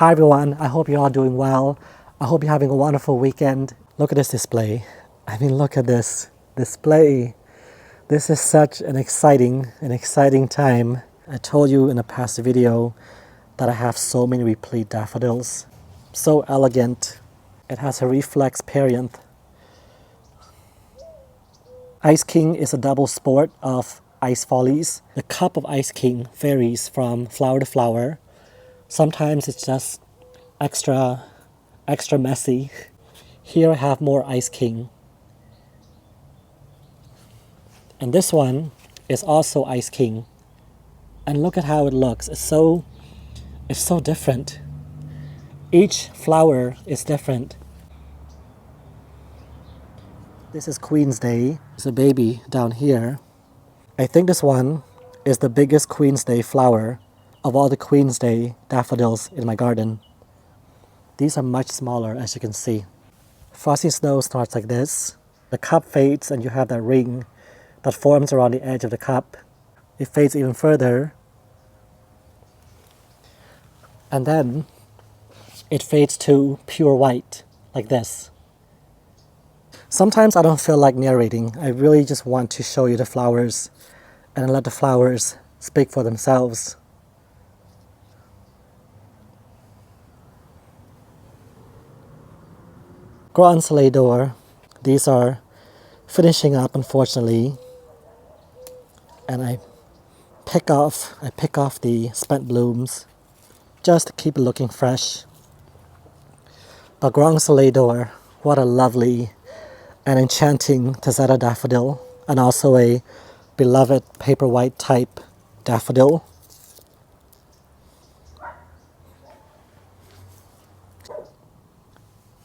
Hi everyone, I hope you're all doing well. I hope you're having a wonderful weekend. Look at this display. I mean, look at this display. This is such an exciting time. I told you in a past video that I have so many replete daffodils. So elegant. It has a reflex perianth. Ice King is a double sport of ice follies. The cup of Ice King varies from flower to flower. Sometimes it's just extra messy. Here I have more Ice King. And this one is also Ice King. And look at how it looks. It's so different. Each flower is different. This is Queen's Day. There's a baby down here. I think this one is the biggest Queen's Day flower of all the Queen's Day daffodils in my garden. These are much smaller, as you can see. Frosty Snow starts like this. The cup fades and you have that ring that forms around the edge of the cup. It fades even further. And then it fades to pure white, like this. Sometimes I don't feel like narrating. I really just want to show you the flowers and let the flowers speak for themselves. Grand Soleil, these are finishing up, unfortunately, and I pick off the spent blooms just to keep it looking fresh. But Grand Soleil, what a lovely and enchanting Tazetta daffodil, and also a beloved paper white type daffodil.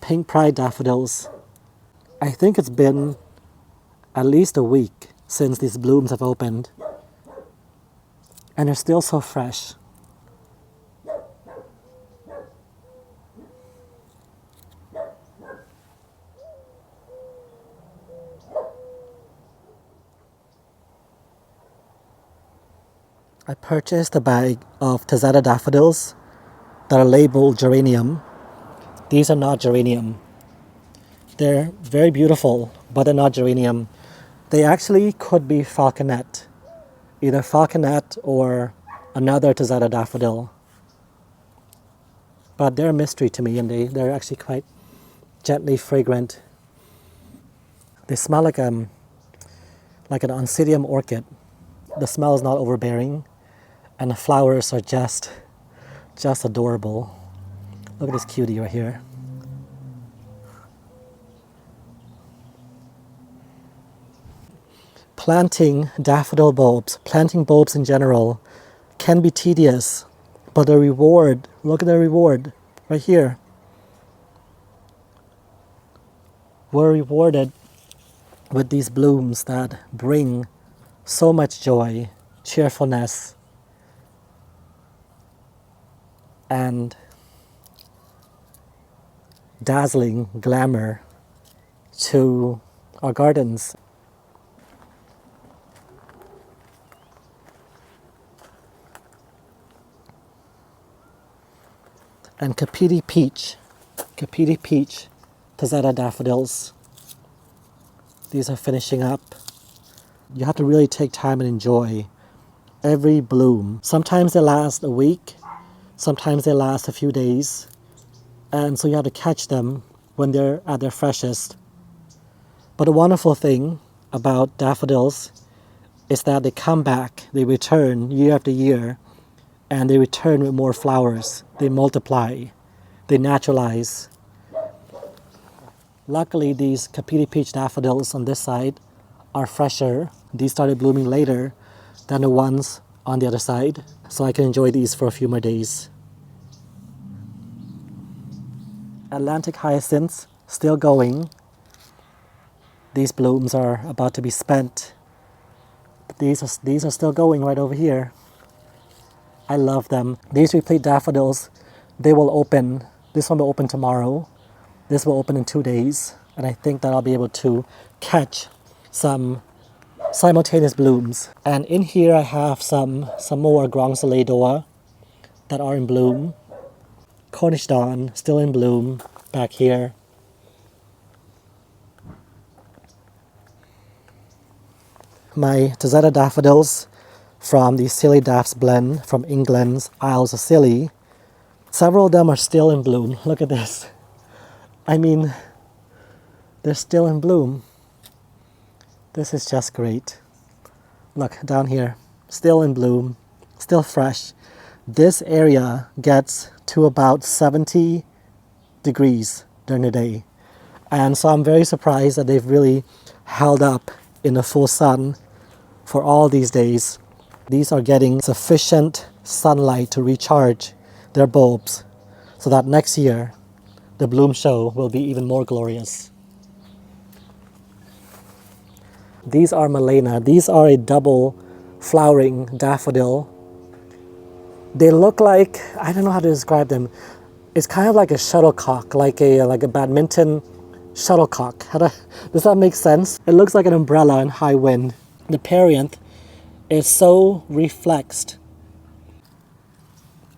Pink Pride daffodils. I think it's been at least a week since these blooms have opened, and they're still so fresh. I purchased a bag of Tazetta daffodils that are labeled geranium. These are not geranium. They're very beautiful, but they're not geranium. They actually could be falconet, either falconet or another Tazetta daffodil. But they're a mystery to me, and they're actually quite gently fragrant. They smell like an oncidium orchid. The smell is not overbearing, and the flowers are just adorable. Look at this cutie right here. Planting daffodil bulbs, planting bulbs in general, can be tedious, but the reward, look at the reward right here. We're rewarded with these blooms that bring so much joy, cheerfulness, and dazzling glamour to our gardens. And Kapiti Peach, Tazetta daffodils. These are finishing up. You have to really take time and enjoy every bloom. Sometimes they last a week, sometimes they last a few days, and so you have to catch them when they're at their freshest. But the wonderful thing about daffodils is that they come back, they return year after year, and they return with more flowers. They multiply, they naturalize. Luckily, these Kapiti Peach daffodils on this side are fresher. These started blooming later than the ones on the other side, so I can enjoy these for a few more days. Atlantic hyacinths, still going. These blooms are about to be spent. But these are still going right over here. I love them. These replete daffodils, they will open. This one will open tomorrow. This will open in 2 days. And I think that I'll be able to catch some simultaneous blooms. And in here I have some more Grand Soleil that are in bloom. Cornish Dawn, still in bloom back here. My Tazetta Daffodils from the Scilly Daffs blend from England's Isles of Scilly. Several of them are still in bloom. Look at this. I mean, they're still in bloom. This is just great. Look, down here, still in bloom, still fresh. This area gets to about 70 degrees during the day. And so I'm very surprised that they've really held up in the full sun for all these days. These are getting sufficient sunlight to recharge their bulbs so that next year the bloom show will be even more glorious. These are Malena. These are a double flowering daffodil. They look like, I don't know how to describe them. It's kind of like a shuttlecock, like a badminton shuttlecock. Does that make sense? It looks like an umbrella in high wind. The perianth is so reflexed,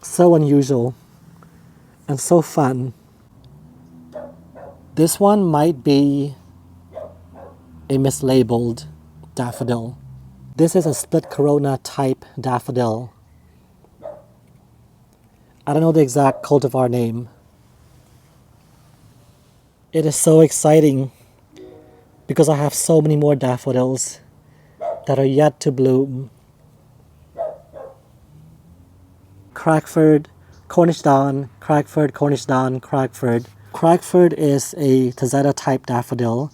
so unusual, and so fun. This one might be a mislabeled daffodil. This is a split corona type daffodil. I don't know the exact cultivar name. It is so exciting because I have so many more daffodils that are yet to bloom. Crackford, Cornish Dawn, Crackford, Cornish Dawn, Crackford. Crackford is a Tazetta type daffodil,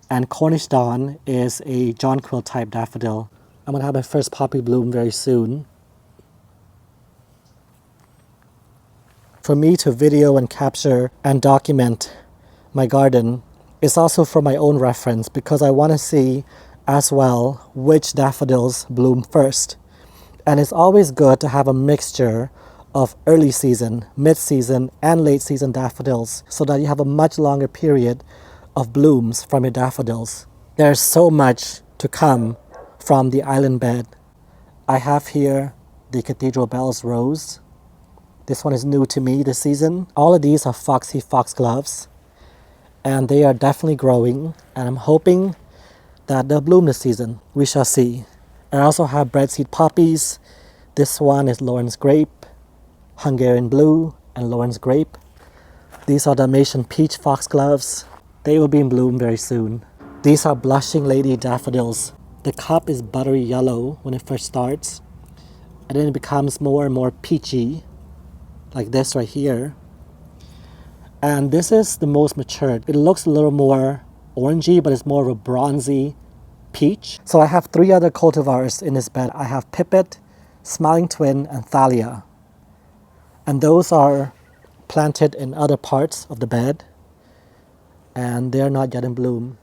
and Cornish Dawn is a jonquil type daffodil. I'm gonna have my first poppy bloom very soon. For me to video and capture and document my garden is also for my own reference because I want to see as well which daffodils bloom first. And it's always good to have a mixture of early season, mid-season, and late season daffodils so that you have a much longer period of blooms from your daffodils. There's so much to come from the island bed. I have here the Cathedral Bells Rose. This one is new to me this season. All of these are foxy foxgloves, and they are definitely growing, and I'm hoping that they'll bloom this season. We shall see. I also have breadseed poppies. This one is Lawrence Grape, Hungarian Blue, and Lawrence Grape. These are Dalmatian Peach Foxgloves. They will be in bloom very soon. These are Blushing Lady Daffodils. The cup is buttery yellow when it first starts, and then it becomes more and more peachy, like this right here. And this is the most matured. It looks a little more orangey, but it's more of a bronzy peach. So I have 3 other cultivars in this bed. I have Pipit, Smiling Twin, and Thalia. And those are planted in other parts of the bed, and they're not yet in bloom.